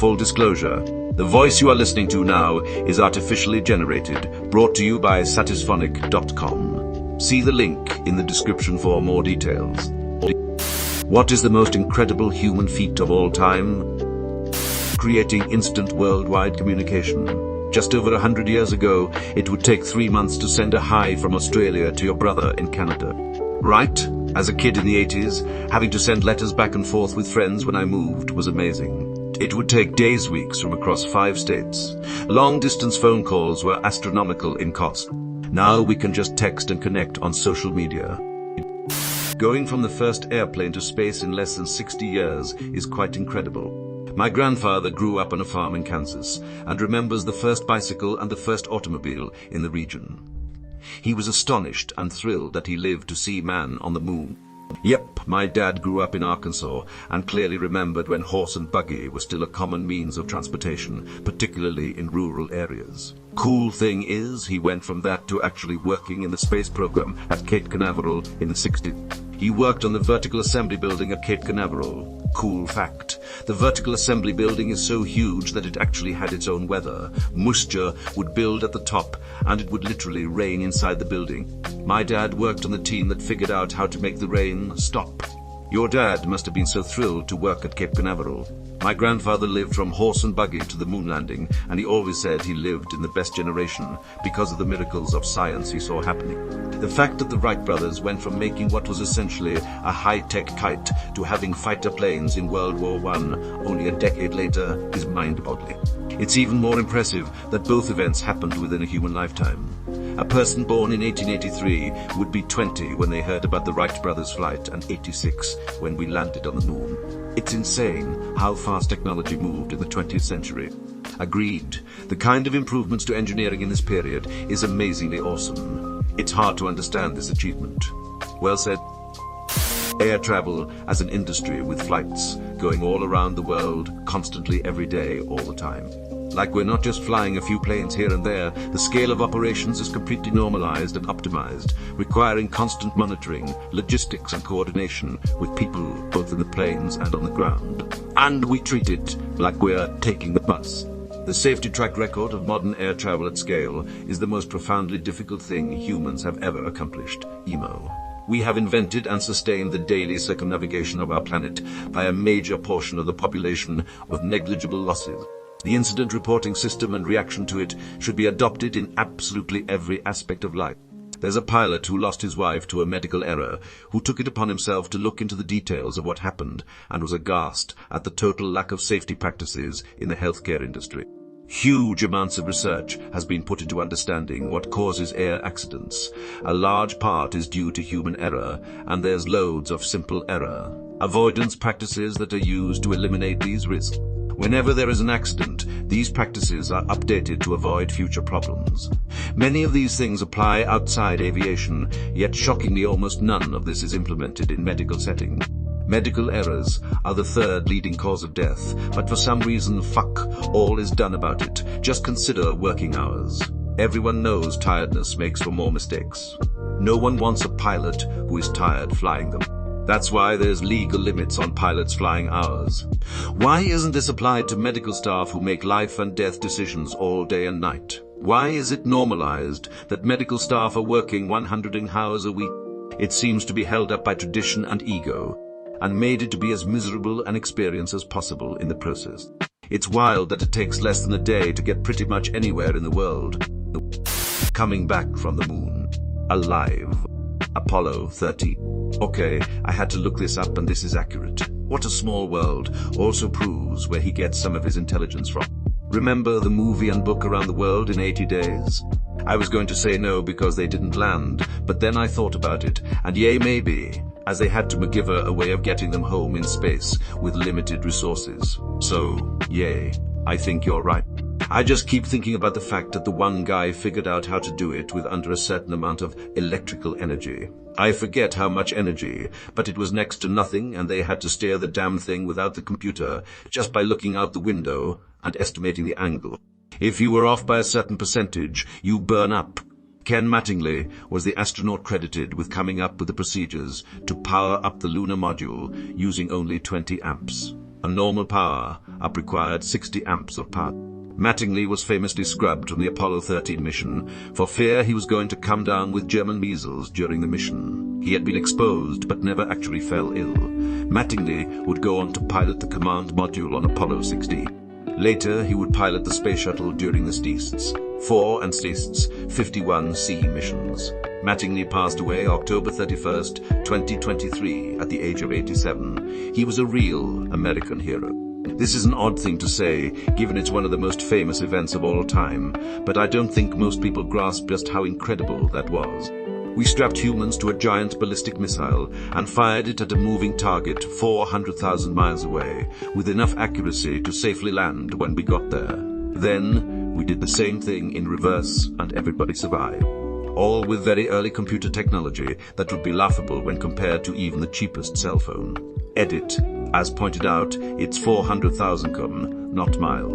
Full disclosure, the voice you are listening to now is artificially generated, brought to you by satisphonic.com. See the link in the description for more details. What is the most incredible human feat of all time? Creating instant worldwide communication. Just over 100 years ago, it would take 3 months to send a hi from Australia to your brother in Canada. Right? As a kid in the 80s, having to send letters back and forth with friends when I moved was amazing. It would take days, weeks from across 5 states. Long-distance phone calls were astronomical in cost. Now we can just text and connect on social media. Going from the first airplane to space in less than 60 years is quite incredible. My grandfather grew up on a farm in Kansas and remembers the first bicycle and the first automobile in the region. He was astonished and thrilled that he lived to see man on the moon. Yep, my dad grew up in Arkansas and clearly remembered when horse and buggy were still a common means of transportation, particularly in rural areas. Cool thing is, he went from that to actually working in the space program at Cape Canaveral in the 60s. He worked on the vertical assembly building at Cape Canaveral. Cool fact, the vertical assembly building is so huge that it actually had its own weather. Moisture would build at the top and it would literally rain inside the building. My dad worked on the team that figured out how to make the rain stop. Your dad must have been so thrilled to work at Cape Canaveral. My grandfather lived from horse and buggy to the moon landing, and he always said he lived in the best generation because of the miracles of science he saw happening. The fact that the Wright brothers went from making what was essentially a high-tech kite to having fighter planes in World War I only a decade later is mind-boggling. It's even more impressive that both events happened within a human lifetime. A person born in 1883 would be 20 when they heard about the Wright brothers' flight and 86 when we landed on the moon. It's insane how fast technology moved in the 20th century. Agreed, the kind of improvements to engineering in this period is amazingly awesome. It's hard to understand this achievement. Well said. Air travel as an industry with flights going all around the world, constantly every day, all the time. Like we're not just flying a few planes here and there, the scale of operations is completely normalized and optimized, requiring constant monitoring, logistics and coordination with people both in the planes and on the ground. And we treat it like we're taking the bus. The safety track record of modern air travel at scale is the most profoundly difficult thing humans have ever accomplished. EMO. We have invented and sustained the daily circumnavigation of our planet by a major portion of the population with negligible losses. The incident reporting system and reaction to it should be adopted in absolutely every aspect of life. There's a pilot who lost his wife to a medical error, who took it upon himself to look into the details of what happened and was aghast at the total lack of safety practices in the healthcare industry. Huge amounts of research has been put into understanding what causes air accidents. A large part is due to human error, and there's loads of simple error. Avoidance practices that are used to eliminate these risks. Whenever there is an accident, these practices are updated to avoid future problems. Many of these things apply outside aviation, yet shockingly almost none of this is implemented in medical settings. Medical errors are the third leading cause of death, but for some reason, fuck all is done about it. Just consider working hours. Everyone knows tiredness makes for more mistakes. No one wants a pilot who is tired flying them. That's why there's legal limits on pilots' flying hours. Why isn't this applied to medical staff who make life and death decisions all day and night? Why is it normalized that medical staff are working 100 hours a week? It seems to be held up by tradition and ego, and made it to be as miserable an experience as possible in the process. It's wild that it takes less than a day to get pretty much anywhere in the world. Coming back from the moon. Alive. Apollo 13. Okay, I had to look this up and this is accurate. What a Small World also proves where he gets some of his intelligence from. Remember the movie and book Around the World in 80 Days? I was going to say no because they didn't land, but then I thought about it, and yay maybe, as they had to MacGyver a way of getting them home in space with limited resources. So, yay, I think you're right. I just keep thinking about the fact that the one guy figured out how to do it with under a certain amount of electrical energy. I forget how much energy, but it was next to nothing, and they had to steer the damn thing without the computer, just by looking out the window and estimating the angle. If you were off by a certain percentage, you burn up. Ken Mattingly was the astronaut credited with coming up with the procedures to power up the lunar module using only 20 amps. A normal power up required 60 amps of power. Mattingly was famously scrubbed from the Apollo 13 mission for fear he was going to come down with German measles during the mission. He had been exposed but never actually fell ill. Mattingly would go on to pilot the command module on Apollo 16. Later, he would pilot the space shuttle during the STEIST's 4 and STEIST's 51C missions. Mattingly passed away October 31st, 2023, at the age of 87. He was a real American hero. This is an odd thing to say, given it's one of the most famous events of all time, but I don't think most people grasp just how incredible that was. We strapped humans to a giant ballistic missile and fired it at a moving target 400,000 miles away, with enough accuracy to safely land when we got there. Then, we did the same thing in reverse, and everybody survived. All with very early computer technology that would be laughable when compared to even the cheapest cell phone. Edit. As pointed out, it's 400,000 km, not mile.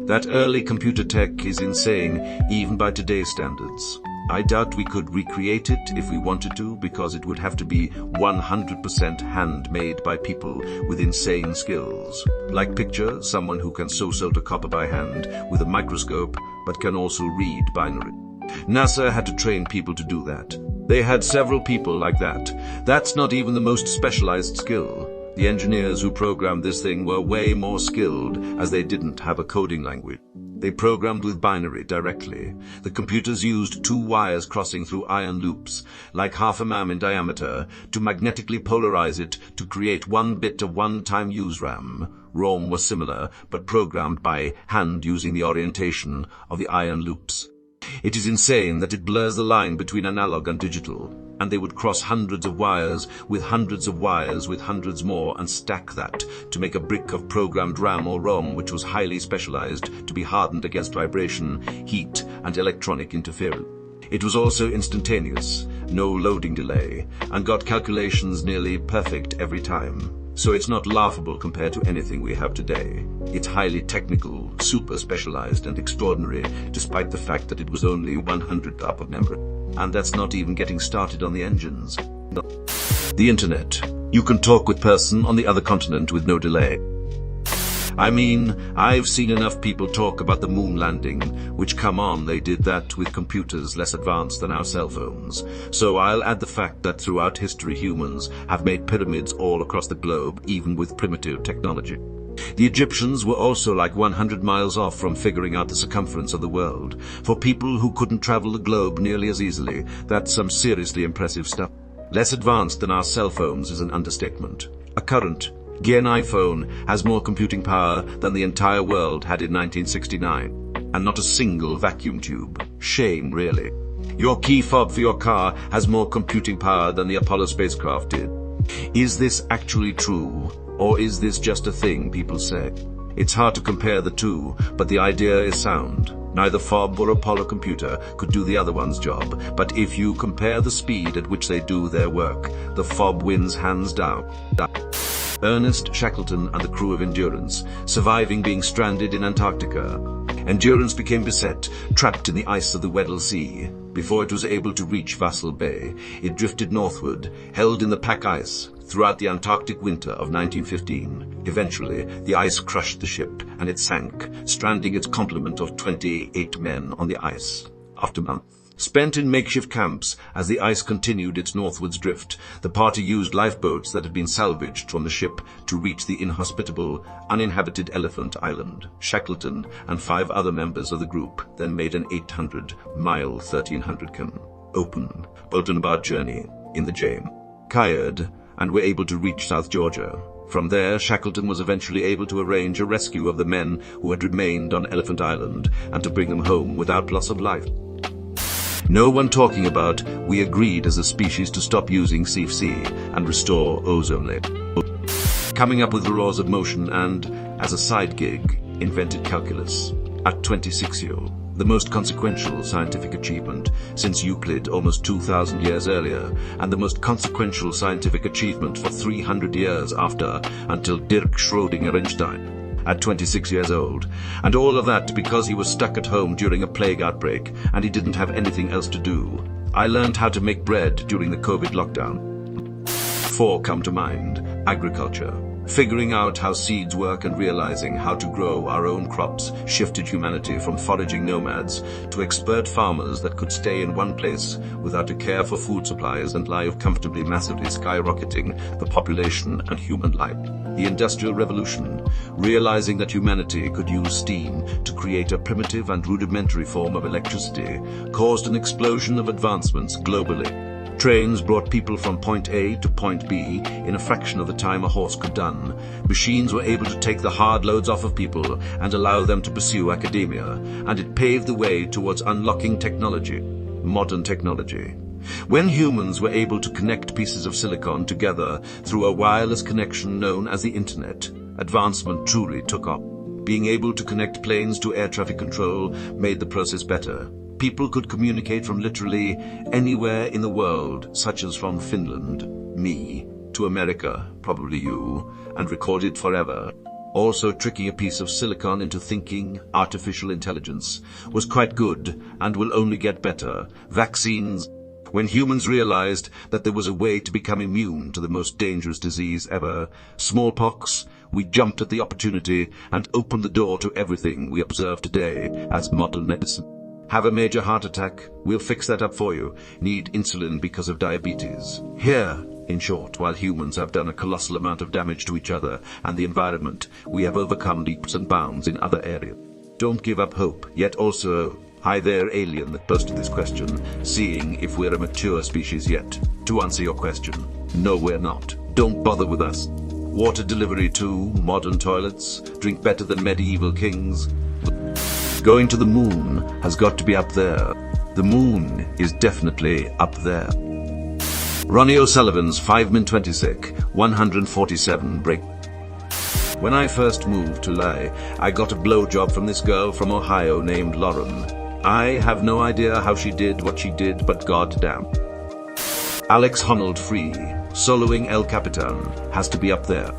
That early computer tech is insane, even by today's standards. I doubt we could recreate it if we wanted to, because it would have to be 100% handmade by people with insane skills. Like picture someone who can sew salt copper by hand with a microscope, but can also read binary. NASA had to train people to do that. They had several people like that. That's not even the most specialized skill. The engineers who programmed this thing were way more skilled, as they didn't have a coding language. They programmed with binary directly. The computers used 2 wires crossing through iron loops, like half a mm in diameter, to magnetically polarize it to create 1 bit of one-time use RAM. ROM was similar, but programmed by hand using the orientation of the iron loops. It is insane that it blurs the line between analog and digital, and they would cross hundreds of wires with hundreds of wires with hundreds more and stack that to make a brick of programmed RAM or ROM, which was highly specialized to be hardened against vibration, heat, and electronic interference. It was also instantaneous, no loading delay, and got calculations nearly perfect every time. So it's not laughable compared to anything we have today. It's highly technical, super specialized, and extraordinary, despite the fact that it was only 100th up of memory. And that's not even getting started on the engines. The internet. You can talk with person on the other continent with no delay. I mean, I've seen enough people talk about the moon landing, which come on, they did that with computers less advanced than our cell phones. So I'll add the fact that throughout history humans have made pyramids all across the globe, even with primitive technology. The Egyptians were also like 100 miles off from figuring out the circumference of the world. For people who couldn't travel the globe nearly as easily, that's some seriously impressive stuff. Less advanced than our cell phones is an understatement. A current Gen iPhone has more computing power than the entire world had in 1969, and not a single vacuum tube. Shame, really. Your key fob for your car has more computing power than the Apollo spacecraft did. Is this actually true, or is this just a thing people say? It's hard to compare the two, but the idea is sound. Neither fob or Apollo computer could do the other one's job, but if you compare the speed at which they do their work, the fob wins hands down. Ernest Shackleton and the crew of Endurance, surviving being stranded in Antarctica. Endurance became beset, trapped in the ice of the Weddell Sea. Before it was able to reach Vassal Bay, it drifted northward, held in the pack ice, throughout the Antarctic winter of 1915. Eventually, the ice crushed the ship, and it sank, stranding its complement of 28 men on the ice. After months spent in makeshift camps as the ice continued its northwards drift, the party used lifeboats that had been salvaged from the ship to reach the inhospitable, uninhabited Elephant Island. Shackleton and 5 other members of the group then made an 800-mile 1300 km open, Bolton-Bar journey in the James Caird, and were able to reach South Georgia. From there, Shackleton was eventually able to arrange a rescue of the men who had remained on Elephant Island and to bring them home without loss of life. No one talking about we agreed as a species to stop using CFC and restore ozone layer. Coming up with the laws of motion and, as a side gig, invented calculus. At 26 years old, the most consequential scientific achievement since Euclid almost 2,000 years earlier, and the most consequential scientific achievement for 300 years after, until Dirk Schrödinger Einstein. At 26 years old, and all of that because he was stuck at home during a plague outbreak and he didn't have anything else to do. I learned how to make bread during the COVID lockdown. 4 come to mind: agriculture, Figuring out how seeds work and realizing how to grow our own crops shifted humanity from foraging nomads to expert farmers that could stay in one place without a care for food supplies and live comfortably, massively skyrocketing the population and human life. The Industrial Revolution, realizing that humanity could use steam to create a primitive and rudimentary form of electricity, caused an explosion of advancements globally. Trains brought people from point A to point B in a fraction of the time a horse could done. Machines were able to take the hard loads off of people and allow them to pursue academia, and it paved the way towards unlocking technology, modern technology. When humans were able to connect pieces of silicon together through a wireless connection known as the Internet, advancement truly took off. Being able to connect planes to air traffic control made the process better. People could communicate from literally anywhere in the world, such as from Finland, me, to America, probably you, and record it forever. Also, tricking a piece of silicon into thinking artificial intelligence was quite good and will only get better. Vaccines. When humans realized that there was a way to become immune to the most dangerous disease ever, smallpox, we jumped at the opportunity and opened the door to everything we observe today as modern medicine. Have a major heart attack? We'll fix that up for you. Need insulin because of diabetes. Here, in short, while humans have done a colossal amount of damage to each other and the environment, we have overcome leaps and bounds in other areas. Don't give up hope, yet also, hi there alien that posted this question, seeing if we're a mature species yet. To answer your question, no we're not. Don't bother with us. Water delivery too, modern toilets, drink better than medieval kings. Going to the moon has got to be up there. The moon is definitely up there. Ronnie O'Sullivan's 5min26, 147 break. When I first moved to Lye, I got a blowjob from this girl from Ohio named Lauren. I have no idea how she did what she did, but goddamn. Alex Honnold Free, soloing El Capitan, has to be up there.